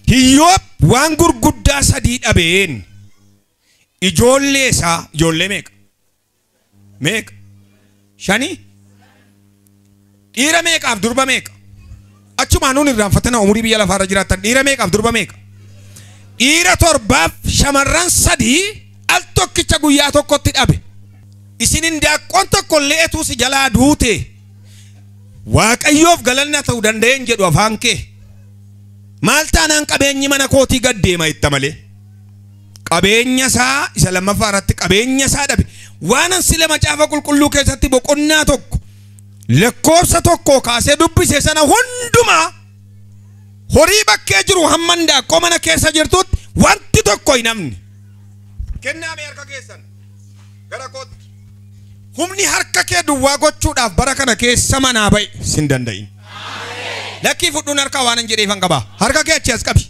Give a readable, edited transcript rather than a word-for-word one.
Iyyoob waan gurguddaa sadii dhabeen ijoollee isaa ijoollee meeqa shanii dhiira meeqaaf durba meeqa achuma nuun irraanfatana umurii biyya lafaarra jiraatan dhiira meeqaaf durba meeqa dhiira 7 shamarran 3 al tokkicha guyyaa tokkotti dhabe isinin daaqoon tokko leetu si jalaa duute waaqayyoof galanna ta'uu danda'een jedhu afaan kee maal taanaan qabeenyi mana kootii gaddeema itta malee qabeenya isaa isa lammaffaa irratti qabeenya isaa dhabe waanan sile macaafa qulqulluu keessatti boqonnaa tokko lakkoofsa tokko kaasee dubbise sana hundumaa horii bakkee jiru hamman daaqoo mana keessa jirtutti wanti tokko hin hafne kennaame harka keessan gara kootti humni harka kee duwwaa gochuudhaaf bara kana keessa manaa ba'e sin danda'in lakkii fudhuun harka waanan jedheefan qaba harka kee achi as qabi